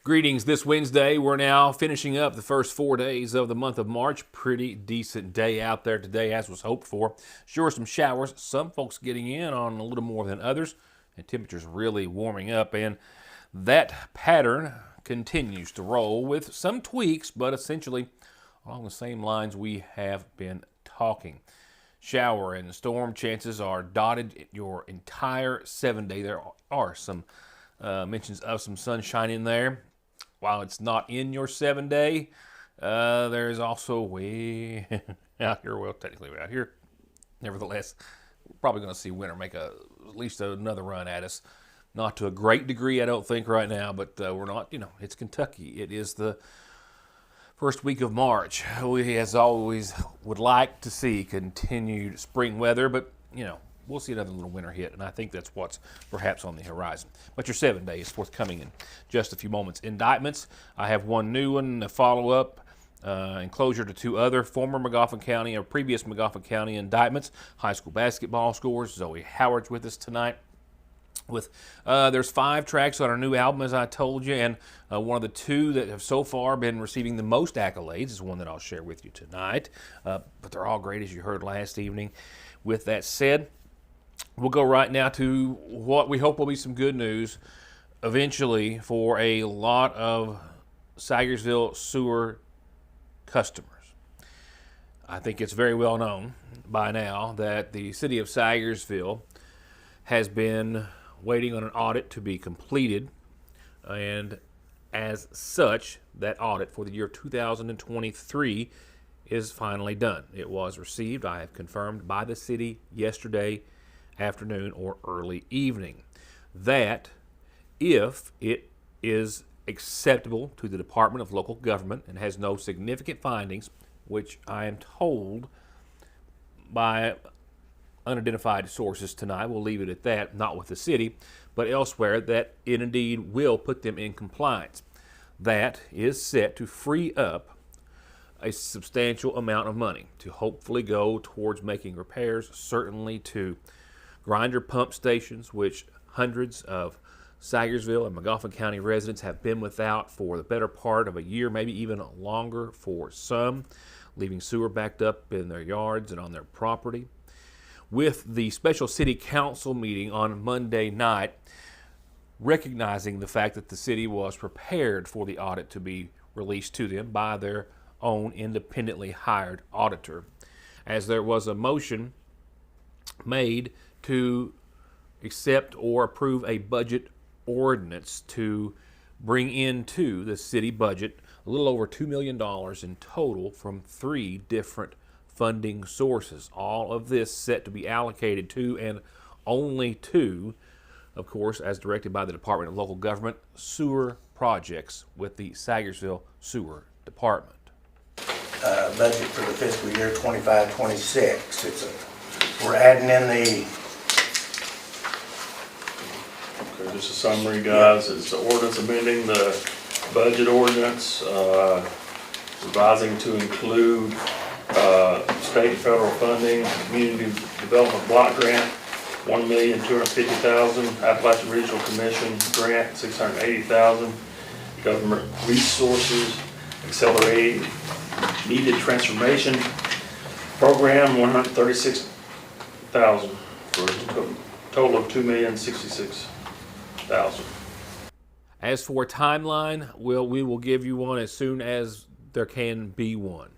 Greetings this Wednesday. We're now finishing up the first 4 days of the month of March. Pretty decent day out there today, as was hoped for. Sure, some showers, some folks getting in on a little more than others, and temperatures really warming up. And that pattern continues to roll with some tweaks, but essentially along the same lines we have been talking. Shower and storm chances are dotted your entire 7-day. There are some mentions of some sunshine in there. While it's not in your 7-day, there's also way out here, well, technically out here. Nevertheless, we're probably going to see winter make at least another run at us. Not to a great degree, I don't think, right now, but we're not, it's Kentucky. It is the first week of March. We, as always, would like to see continued spring weather, but, we'll see another little winter hit, and I think that's what's perhaps on the horizon. But your 7-day is forthcoming in just a few moments. Indictments, I have one new one, a follow-up, enclosure to two other former Magoffin County or previous Magoffin County indictments. High school basketball scores. Zoe Howard's with us tonight. There's 5 tracks on our new album, as I told you, and one of the 2 that have so far been receiving the most accolades is one that I'll share with you tonight. But they're all great, as you heard last evening. With that said, we'll go right now to what we hope will be some good news eventually for a lot of Sagersville sewer customers. I think it's very well known by now that the city of Sagersville has been waiting on an audit to be completed, and as such, that audit for the year 2023 is finally done. It was received, I have confirmed, by the city yesterday afternoon or early evening, that if it is acceptable to the Department of Local Government and has no significant findings, which I am told by unidentified sources tonight, we'll leave it at that, not with the city, but elsewhere, that it indeed will put them in compliance. That is set to free up a substantial amount of money to hopefully go towards making repairs, certainly to grinder pump stations, which hundreds of Sagersville and Magoffin County residents have been without for the better part of a year, maybe even longer for some, leaving sewer backed up in their yards and on their property. With the special city council meeting on Monday night, recognizing the fact that the city was prepared for the audit to be released to them by their own independently hired auditor, as there was a motion made to accept or approve a budget ordinance to bring into the city budget a little over $2 million in total from 3 different funding sources. All of this set to be allocated to, and only to, of course, as directed by the Department of Local Government, sewer projects with the Sagersville Sewer Department. Budget for the fiscal year 25-26. We're adding in the... Okay, just a summary, guys. It's the ordinance amending the budget ordinance, revising to include state and federal funding, community development block grant, $1,250,000, Appalachian Regional Commission grant, $680,000, government resources, accelerated needed transformation program, $136,000 for a total of $2,066,000. As for a timeline, we will give you one as soon as there can be one.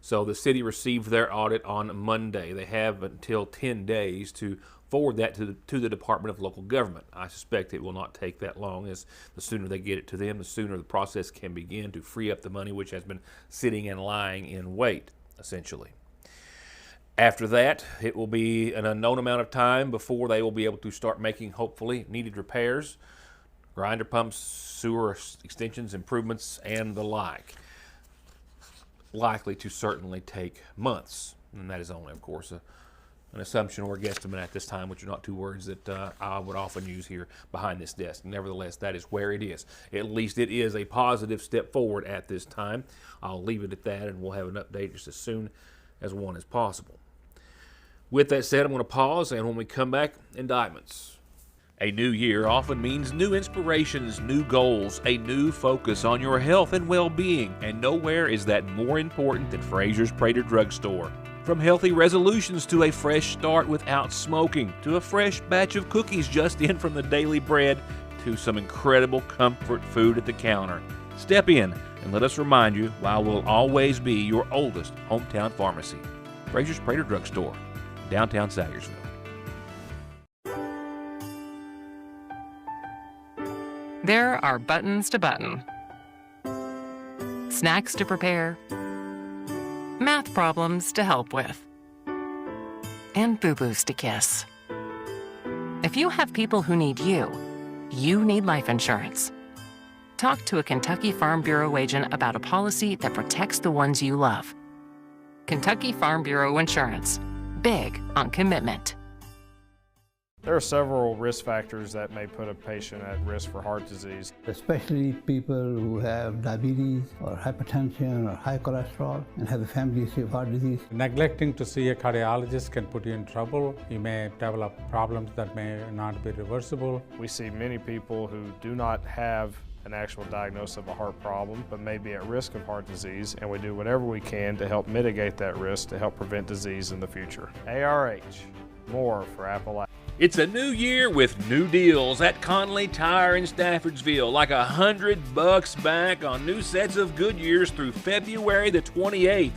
So the city received their audit on Monday. They have until 10 days to forward that to the Department of Local Government. I suspect it will not take that long, as the sooner they get it to them, the sooner the process can begin to free up the money which has been sitting and lying in wait, essentially. After that, it will be an unknown amount of time before they will be able to start making, hopefully, needed repairs, grinder pumps, sewer extensions, improvements, and the like. Likely to certainly take months, and that is only, of course, an assumption or a guesstimate at this time, which are not 2 words that I would often use here behind this desk. Nevertheless, that is where it is. At least it is a positive step forward at this time. I'll leave it at that, and we'll have an update just as soon as one is possible. With that said, I'm going to pause, and when we come back, indictments. A new year often means new inspirations, new goals, a new focus on your health and well-being, and nowhere is that more important than Fraser's Prater Drugstore. From healthy resolutions to a fresh start without smoking, to a fresh batch of cookies just in from the daily bread, to some incredible comfort food at the counter. Step in and let us remind you why we'll always be your oldest hometown pharmacy. Fraser's Prater Drugstore, downtown Salyersville. There are buttons to button, snacks to prepare, math problems to help with, and boo-boos to kiss. If you have people who need you, you need life insurance. Talk to a Kentucky Farm Bureau agent about a policy that protects the ones you love. Kentucky Farm Bureau Insurance. Big on commitment. There are several risk factors that may put a patient at risk for heart disease. Especially people who have diabetes or hypertension or high cholesterol and have a family history of heart disease. Neglecting to see a cardiologist can put you in trouble. You may develop problems that may not be reversible. We see many people who do not have an actual diagnosis of a heart problem, but may be at risk of heart disease, and we do whatever we can to help mitigate that risk to help prevent disease in the future. ARH, more for Appalachia. It's a new year with new deals at Conley Tire in Staffordsville, like $100 back on new sets of Goodyears through February the 28th,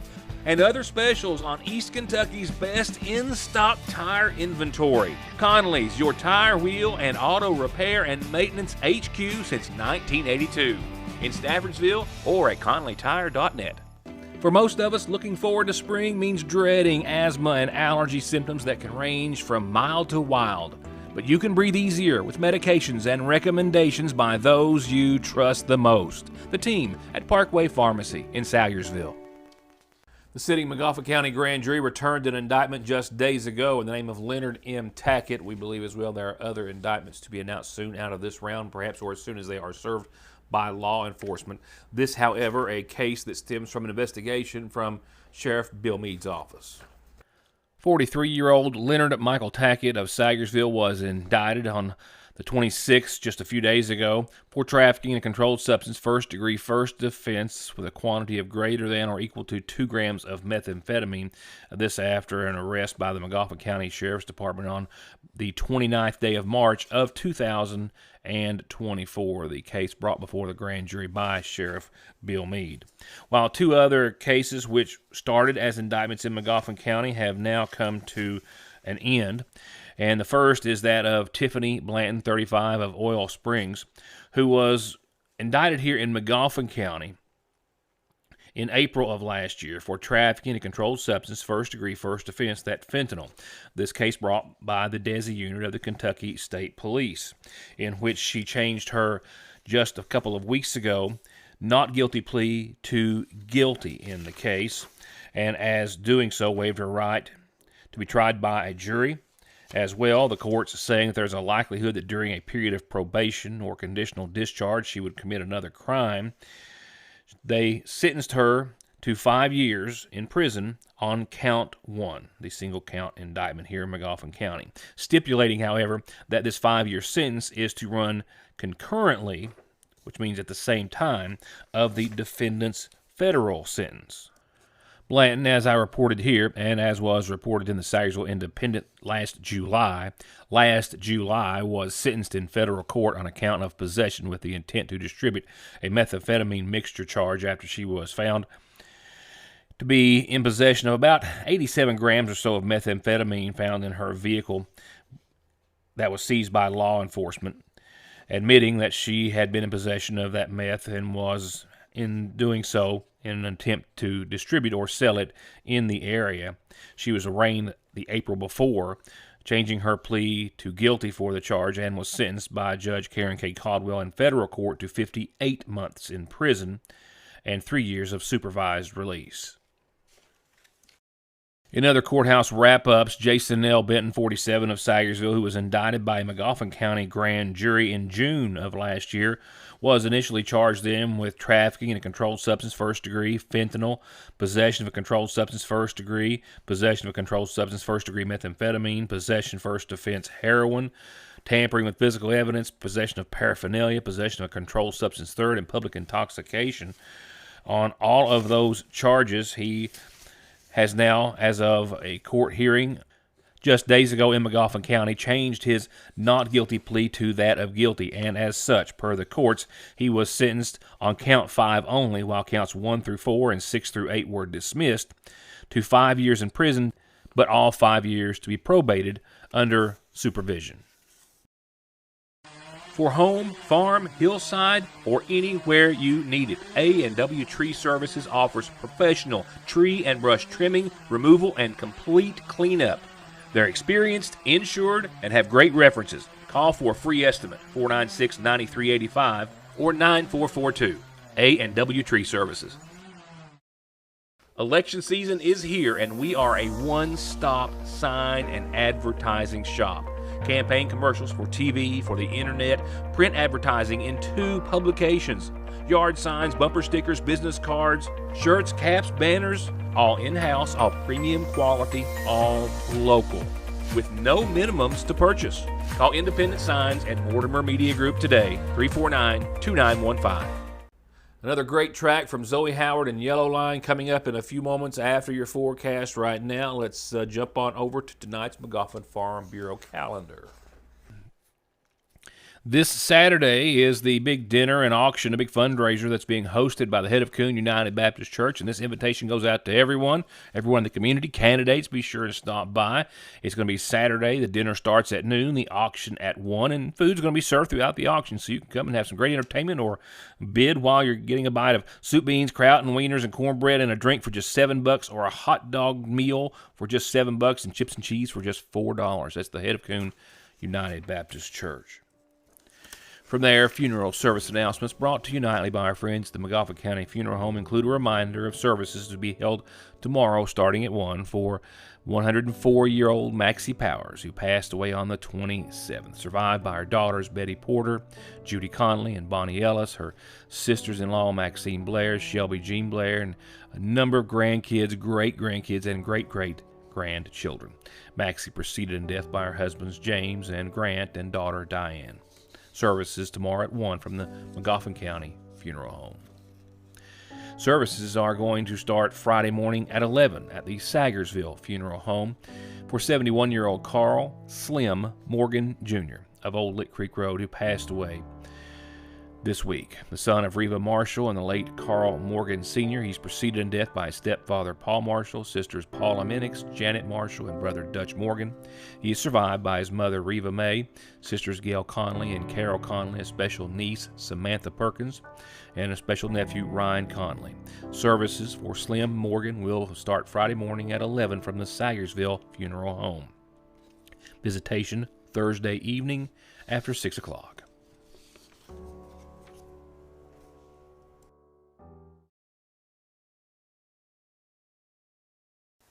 and other specials on East Kentucky's best in-stock tire inventory. Conley's, your tire, wheel, and auto repair and maintenance HQ since 1982. In Staffordsville or at conleytire.net. For most of us, looking forward to spring means dreading asthma and allergy symptoms that can range from mild to wild. But you can breathe easier with medications and recommendations by those you trust the most. The team at Parkway Pharmacy in Salyersville. The sitting Magauffa County Grand Jury returned an indictment just days ago in the name of Leonard M. Tackett. We believe as well there are other indictments to be announced soon out of this round, perhaps, or as soon as they are served by law enforcement. This, however, a case that stems from an investigation from Sheriff Bill Meade's office. 43-year-old Leonard Michael Tackett of Salyersville was indicted on the 26th, just a few days ago, for trafficking in a controlled substance first-degree first offense with a quantity of greater than or equal to 2 grams of methamphetamine. This after an arrest by the Magauffa County Sheriff's Department on the 29th day of March of 2024. The case brought before the grand jury by Sheriff Bill Meade. While 2 other cases which started as indictments in Magauffa County have now come to an end. And the first is that of Tiffany Blanton, 35, of Oil Springs, who was indicted here in Magauffa County in April of last year for trafficking a controlled substance first-degree first offense, that fentanyl. This case brought by the DESI unit of the Kentucky State Police, in which she changed her just a couple of weeks ago not guilty plea to guilty in the case, and as doing so waived her right to be tried by a jury. As well, the court's saying that there's a likelihood that during a period of probation or conditional discharge she would commit another crime. They sentenced her to 5 years in prison on count 1, the single count indictment here in Magauffa County, stipulating, however, that this 5-year sentence is to run concurrently, which means at the same time, of the defendant's federal sentence. Blanton, as I reported here, and as was reported in the Salyersville Independent last July, was sentenced in federal court on account of possession with the intent to distribute a methamphetamine mixture charge after she was found to be in possession of about 87 grams or so of methamphetamine found in her vehicle that was seized by law enforcement, admitting that she had been in possession of that meth and was, in doing so, in an attempt to distribute or sell it in the area. She was arraigned the April before, changing her plea to guilty for the charge, and was sentenced by Judge Karen K. Caldwell in federal court to 58 months in prison and 3 years of supervised release. In other courthouse wrap-ups, Jason L. Benton, 47, of Sayersville, who was indicted by a Magoffin County grand jury in June of last year, was initially charged then with trafficking in a controlled substance first degree, fentanyl, possession of a controlled substance first degree, possession of a controlled substance first degree methamphetamine, possession first offense heroin, tampering with physical evidence, possession of paraphernalia, possession of a controlled substance third, and public intoxication. On all of those charges, he has now, as of a court hearing just days ago in Magoffin County, changed his not guilty plea to that of guilty, and as such, per the courts, he was sentenced on count 5 only, while counts 1 through 4 and 6 through 8 were dismissed, to 5 years in prison, but all 5 years to be probated under supervision. For home, farm, hillside, or anywhere you need it, A&W Tree Services offers professional tree and brush trimming, removal, and complete cleanup. They're experienced, insured, and have great references. Call for a free estimate, 496-9385 or 9442. A&W Tree Services. Election season is here, and we are a one-stop sign and advertising shop. Campaign commercials for TV, for the internet, print advertising in 2 publications, yard signs, bumper stickers, business cards, shirts, caps, banners, all in-house, all premium quality, all local, with no minimums to purchase. Call Independent Signs and Mortimer Media Group today, 349-2915. Another great track from Zoe Howard and Yellow Line coming up in a few moments after your forecast. Right now, let's jump on over to tonight's Magoffin Farm Bureau calendar. This Saturday is the big dinner and auction, a big fundraiser that's being hosted by the head of Coon United Baptist Church, and this invitation goes out to everyone in the community. Candidates, be sure to stop by. It's going to be Saturday. The dinner starts at noon, the auction at 1, and food's going to be served throughout the auction, so you can come and have some great entertainment or bid while you're getting a bite of soup, beans, kraut, and wieners, and cornbread and a drink for just $7, or a hot dog meal for just $7, and chips and cheese for just $4. That's the head of Coon United Baptist Church. From there, funeral service announcements brought to you nightly by our friends at the Magoffin County Funeral Home include a reminder of services to be held tomorrow starting at 1 for 104-year-old Maxie Powers, who passed away on the 27th, survived by her daughters Betty Porter, Judy Conley, and Bonnie Ellis, her sisters-in-law Maxine Blair, Shelby Jean Blair, and a number of grandkids, great-grandkids, and great-great-grandchildren. Maxie preceded in death by her husbands James and Grant and daughter Diane. Services tomorrow at 1 from the Magoffin County Funeral Home. Services are going to start Friday morning at 11 at the Sayersville Funeral Home for 71-year-old Carl Slim Morgan Jr. of Old Lick Creek Road, who passed away this week. The son of Reva Marshall and the late Carl Morgan Sr., he's preceded in death by his stepfather Paul Marshall, sisters Paula Minix, Janet Marshall, and brother Dutch Morgan. He is survived by his mother Reva May, sisters Gail Conley and Carol Conley, a special niece Samantha Perkins, and a special nephew Ryan Conley. Services for Slim Morgan will start Friday morning at 11 from the Sayersville Funeral Home. Visitation Thursday evening after 6 o'clock.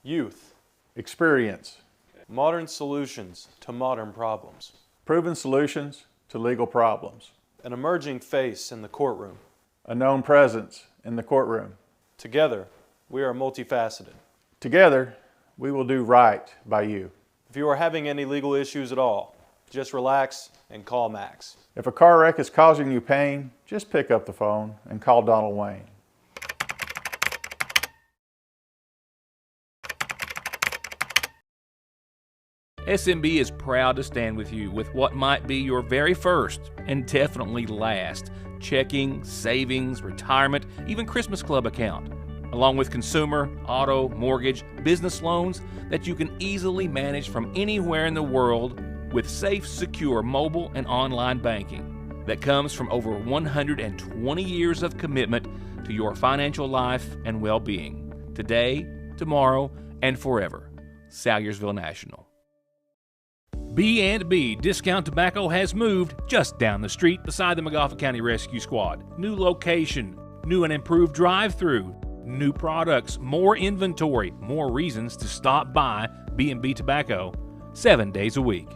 Youth, Experience. modern solutions to modern problems. Proven solutions to legal problems. An emerging face in the courtroom. A known presence in the courtroom. Together, we are multifaceted. Together, we will do right by you. If you are having any legal issues at all, just relax and call Max. If a car wreck is causing you pain, just pick up the phone and call Donald Wayne. SMB is proud to stand with you with what might be your very first and definitely last checking, savings, retirement, even Christmas Club account, along with consumer, auto, mortgage, business loans that you can easily manage from anywhere in the world with safe, secure mobile and online banking that comes from over 120 years of commitment to your financial life and well-being, today, tomorrow, and forever. Salyersville National. B&B Discount Tobacco has moved just down the street beside the Magoffin County Rescue Squad. New location, new and improved drive-through, new products, more inventory, more reasons to stop by B&B Tobacco 7 days a week.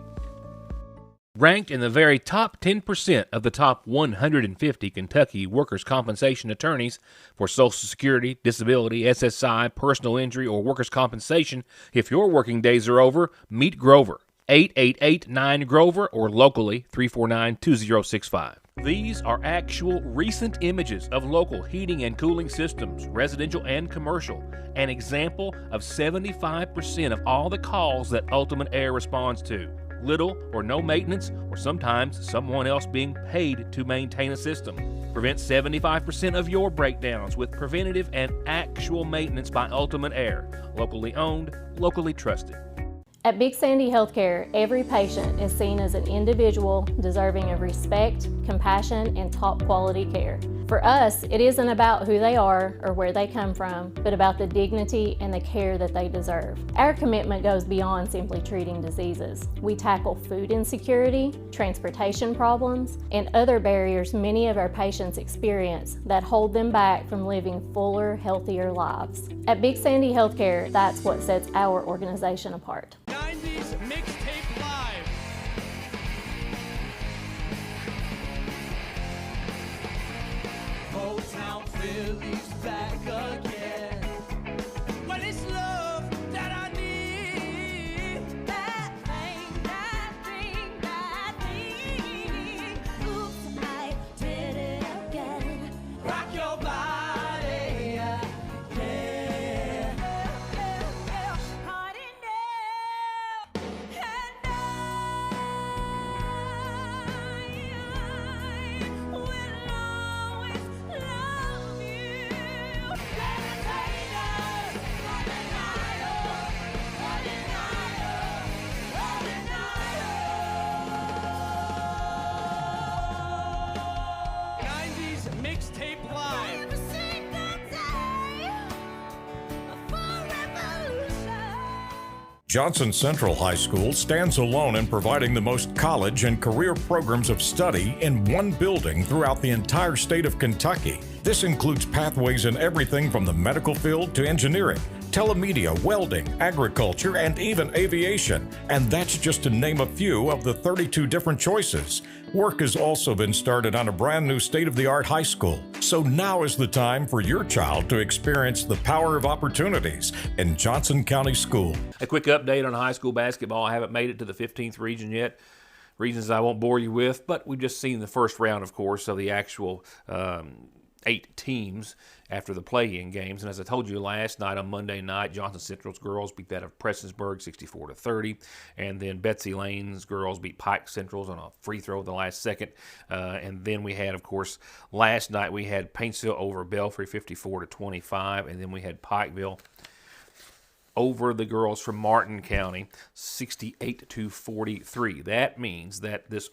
Ranked in the very top 10% of the top 150 Kentucky workers' compensation attorneys for Social Security, disability, SSI, personal injury, or workers' compensation, if your working days are over, meet Grover. 888-9-GROVER or locally 349-2065. These are actual recent images of local heating and cooling systems, residential and commercial, an example of 75% of all the calls that Ultimate Air responds to. Little or no maintenance, or sometimes someone else being paid to maintain a system. Prevent 75% of your breakdowns with preventative and actual maintenance by Ultimate Air. Locally owned, locally trusted. At Big Sandy Healthcare, every patient is seen as an individual deserving of respect, compassion, and top quality care. For us, it isn't about who they are or where they come from, but about the dignity and the care that they deserve. Our commitment goes beyond simply treating diseases. We tackle food insecurity, transportation problems, and other barriers many of our patients experience that hold them back from living fuller, healthier lives. At Big Sandy Healthcare, that's what sets our organization apart. 90s Mixtape Live. Motown Philly's back again. Well, it's love that I need. That thing. Oops, I did it again. Rock your body, yeah. Party now, and I will always love you. Mixtape Live. Johnson Central High School stands alone in providing the most college and career programs of study in one building throughout the entire state of Kentucky. This includes pathways in everything from the medical field to engineering, telemedia, welding, agriculture, and even aviation. And that's just to name a few of the 32 different choices. Work has also been started on a brand new state-of-the-art high school. So now is the time for your child to experience the power of opportunities in Johnson County School. A quick update on high school basketball. I haven't made it to the 15th region yet. Reasons I won't bore you with, but we've just seen the first round, of course, of the actual 8 teams after the play-in games. And as I told you last night on Monday night, Johnson Central's girls beat that of Prestonsburg 64-30. And then Betsy Lane's girls beat Pike Central's on a free throw at the last second. And then we had, of course, last night we had Paintsville over Belfry 54-25. And then we had Pikeville over the girls from Martin County 68-43. That means that this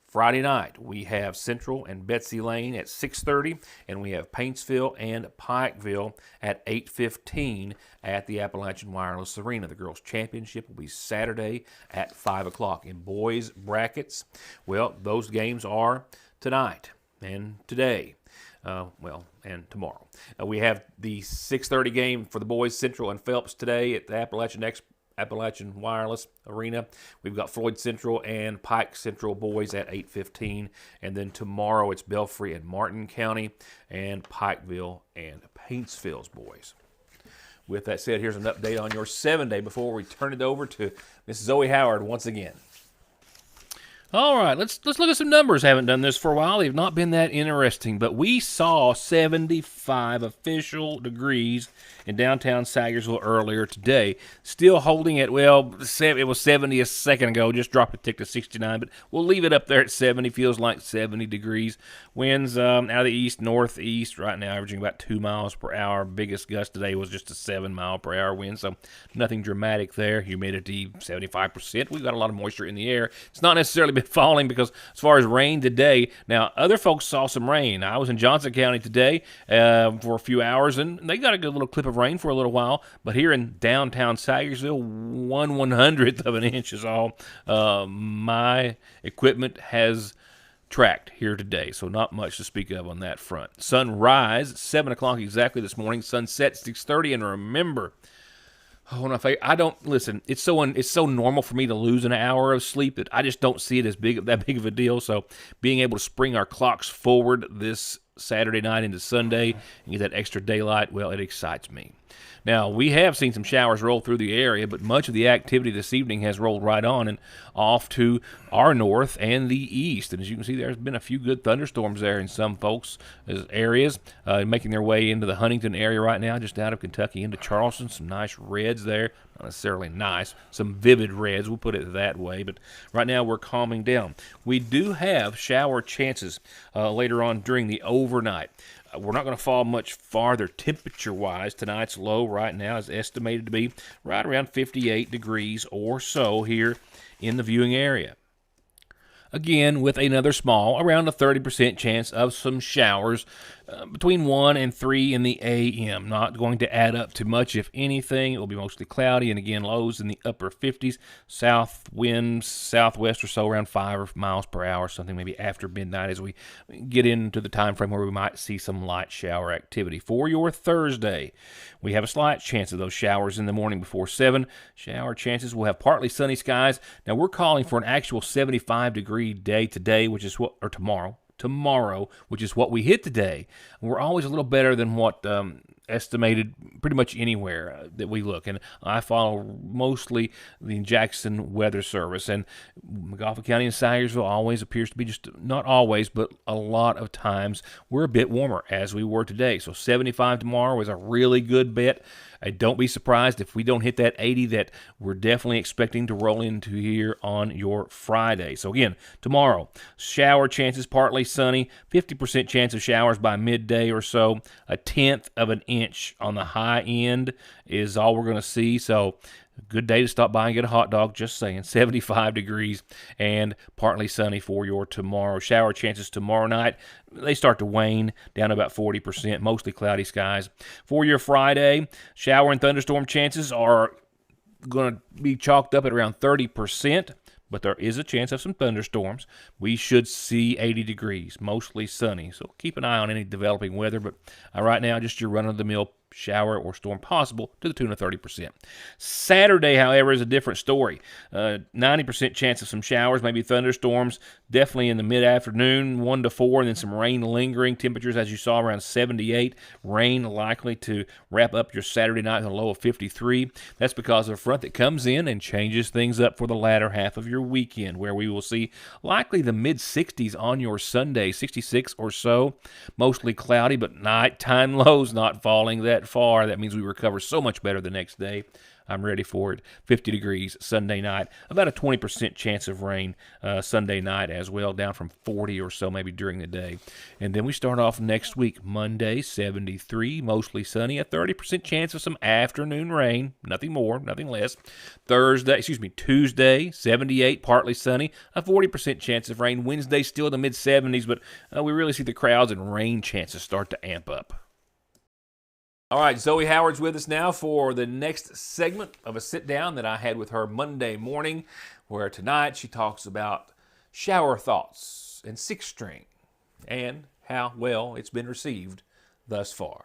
Friday night, we have Central and Betsy Lane at 6:30, and we have Paintsville and Pikeville at 8:15 at the Appalachian Wireless Arena. The girls' championship will be Saturday at 5 o'clock. In boys' brackets, well, those games are tonight and today. And tomorrow. We have the 6:30 game for the boys, Central and Phelps today at the Appalachian Wireless Arena. We've got Floyd Central and Pike Central boys at 8:15. And then tomorrow it's Belfry and Martin County and Pikeville and Paintsville's boys. With that said, here's an update on your 7-day before we turn it over to Miss Zoe Howard once again. All right, let's look at some numbers. Haven't done this for a while. They've not been that interesting, but we saw 75 official degrees in downtown Sagersville earlier today. Still holding it, well, it was 70 a second ago. Just dropped a tick to 69, but we'll leave it up there at 70. Feels like 70 degrees. Winds out of the east, northeast right now, averaging about 2 miles per hour. Biggest gust today was just a 7-mile-per-hour wind, so nothing dramatic there. Humidity, 75%. We've got a lot of moisture in the air. It's not necessarily been falling because as far as rain today, now other folks saw some rain. I was in Johnson County today for a few hours, and they got a good little clip of rain for a little while, but here in downtown Sagersville, 1/100th of an inch is all. My equipment has tracked here today, so not much to speak of on that front. Sunrise, 7 o'clock exactly this morning. Sunset, 6:30. And remember, I don't listen. It's so normal for me to lose an hour of sleep that I just don't see it as that big of a deal. So being able to spring our clocks forward this Saturday night into Sunday and get that extra daylight, well, it excites me. Now, we have seen some showers roll through the area, but much of the activity this evening has rolled right on and off to our north and the east. And as you can see, there's been a few good thunderstorms there in some folks' areas, making their way into the Huntington area right now, just out of Kentucky into Charleston. Some nice reds there. Not necessarily nice, some vivid reds, we'll put it that way. But right now, we're calming down. We do have shower chances later on during the overnight. We're not going to fall much farther temperature-wise. Tonight's low right now is estimated to be right around 58 degrees or so here in the viewing area. Again, with another small, around a 30% chance of some showers between 1 and 3 in the a.m. Not going to add up to much, if anything. It will be mostly cloudy, and again, lows in the upper 50s. South winds, southwest or so, around 5 miles per hour, something maybe after midnight as we get into the time frame where we might see some light shower activity. For your Thursday, we have a slight chance of those showers in the morning before 7. Shower chances, we'll have partly sunny skies. Now, we're calling for an actual 75-degree day today, which is what, or tomorrow, which is what we hit today. We're always a little better than what estimated pretty much anywhere that we look. And I follow mostly the Jackson Weather Service. And McGoffin County and Sayersville always appears to be, just not always, but a lot of times, we're a bit warmer as we were today. So 75 tomorrow is a really good bet. Don't be surprised if we don't hit that 80 that we're definitely expecting to roll into here on your Friday. So again, tomorrow, shower chances, partly sunny, 50% chance of showers by midday or so. 1/10 of an inch on the high end is all we're going to see. So good day to stop by and get a hot dog, just saying. 75 degrees and partly sunny for your tomorrow. Shower chances tomorrow night, they start to wane down to about 40%, mostly cloudy skies. For your Friday, shower and thunderstorm chances are going to be chalked up at around 30%, but there is a chance of some thunderstorms. We should see 80 degrees, mostly sunny. So keep an eye on any developing weather, but right now, just your run-of-the-mill shower or storm possible to the tune of 30%. Saturday, however, is a different story. 90% chance of some showers, maybe thunderstorms, definitely in the mid-afternoon, 1 to 4, and then some rain lingering. Temperatures, as you saw, around 78. Rain likely to wrap up your Saturday night with a low of 53. That's because of a front that comes in and changes things up for the latter half of your weekend, where we will see likely the mid-60s on your Sunday, 66 or so. Mostly cloudy, but nighttime lows not falling that far. That means we recover so much better the next day. I'm ready for it. 50 degrees Sunday night. About a 20% chance of rain Sunday night as well, down from 40 or so maybe during the day. And then we start off next week, Monday, 73, mostly sunny. A 30% chance of some afternoon rain. Nothing more, nothing less. Tuesday, 78, partly sunny. A 40% chance of rain. Wednesday, still in the mid-70s, but we really see the crowds and rain chances start to amp up. All right, Zoe Howard's with us now for the next segment of a sit-down that I had with her Monday morning, where tonight she talks about shower thoughts and six string and how well it's been received thus far.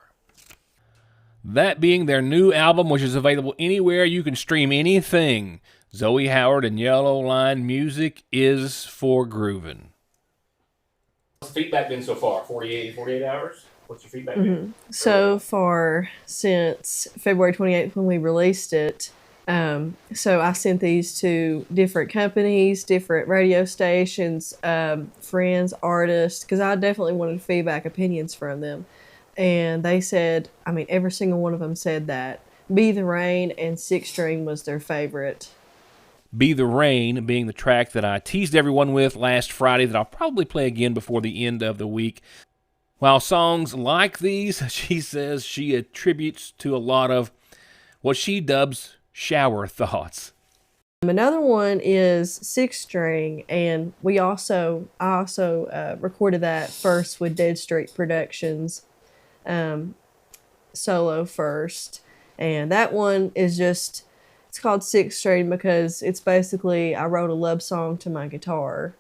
That being their new album, which is available anywhere you can stream anything. Zoe Howard and Yellow Line Music is for grooving. What's the feedback been so far? 48 hours? What's your feedback been? So far, since February 28th when we released it, so I sent these to different companies, different radio stations, friends, artists, because I definitely wanted feedback, opinions from them. And they said, every single one of them said that Be the Rain and Six String was their favorite. Be the Rain being the track that I teased everyone with last Friday that I'll probably play again before the end of the week. While songs like these, she says she attributes to a lot of what she dubs shower thoughts. Another one is Six String, and I also recorded that first with Dead Street Productions, solo first. And that one is it's called Six String because it's basically, I wrote a love song to my guitar.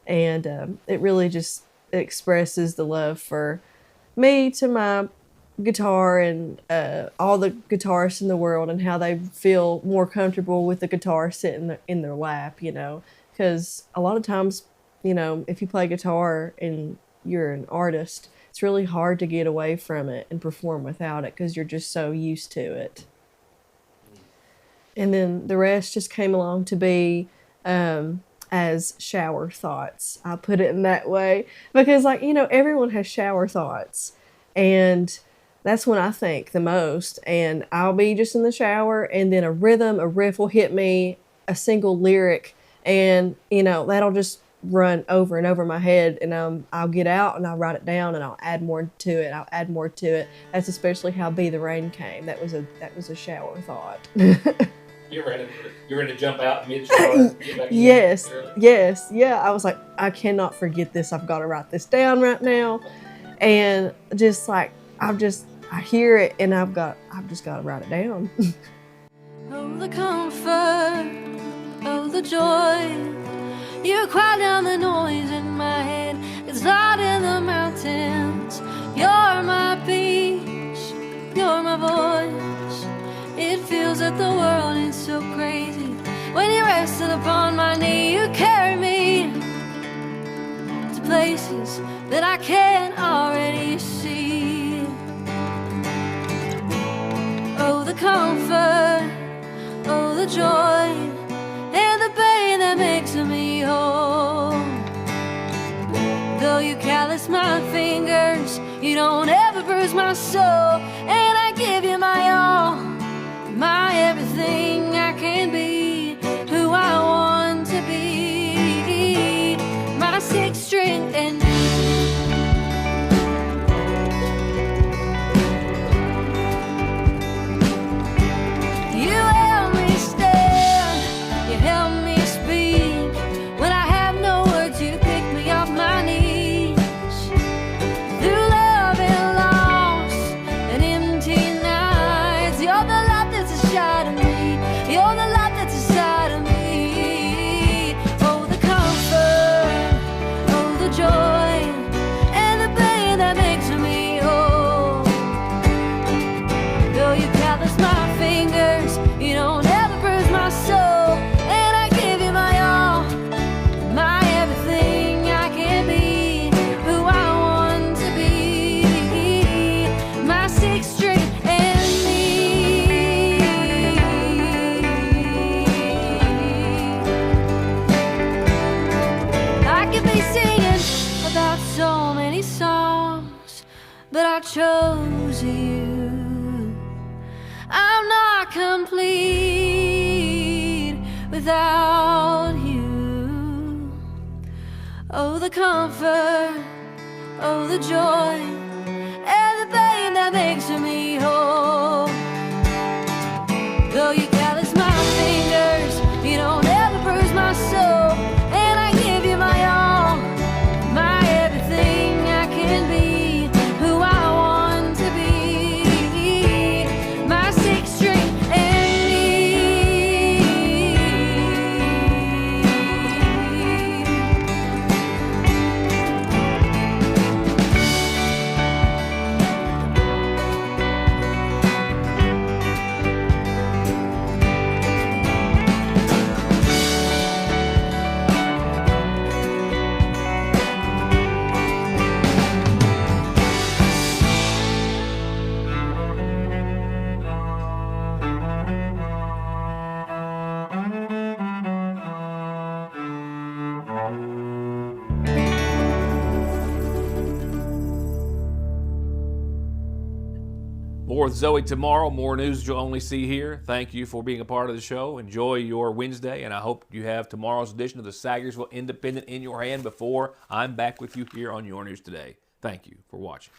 And it really just expresses the love for me to my guitar and all the guitarists in the world, and how they feel more comfortable with the guitar sitting in their lap, you know. Because a lot of times, you know, if you play guitar and you're an artist, it's really hard to get away from it and perform without it because you're just so used to it. And then the rest just came along to be as shower thoughts. I put it in that way because, like, you know, everyone has shower thoughts, and that's when I think the most. And I'll be just in the shower, and then a riff will hit me, a single lyric, and, you know, that'll just run over and over my head, and I'll get out and I'll write it down, and I'll add more to it. That's especially how Be the Rain came. That was a shower thought. You're ready to jump out mid-shower? Yes. Yeah, I was like, I cannot forget this. I've got to write this down right now. And just like, I hear it, and I've just got to write it down. Oh, the comfort, oh, the joy. You quiet down the noise in my head. It's out in the mountains. You're my peace, you're my voice. It feels that the world is so crazy. When you're resting upon my knee, you carry me to places that I can already see. Oh, the comfort, oh, the joy, and the pain that makes me whole. Though you callous my fingers, you don't ever bruise my soul. And I give you my all, my everything I can be, who I want to be, my sixth string and you help me stand, you help me speak. When I have no words, you pick me off my knees. Through love and loss and empty nights, you're the light that's inside of me. You're the light that's inside of me. Oh, the comfort, oh, the joy, and the pain that makes me whole. Though you callous my fingers, you don't ever bruise my soul. And I give you my all, my everything I can be, who I want to be, my sixth string and me. I could be singing about so many songs, but I chose you. I'm not complete without you. Oh, the comfort, oh, the joy, and the pain that makes me whole. Though you callous my fingers, you don't ever bruise my soul. And I give you my all, my everything I can be, who I want to be, my sixth string and More with Zoe tomorrow. More news you'll only see here. Thank you for being a part of the show. Enjoy your Wednesday, and I hope you have tomorrow's edition of the Sagersville Independent in your hand before I'm back with you here on Your News Today. Thank you for watching.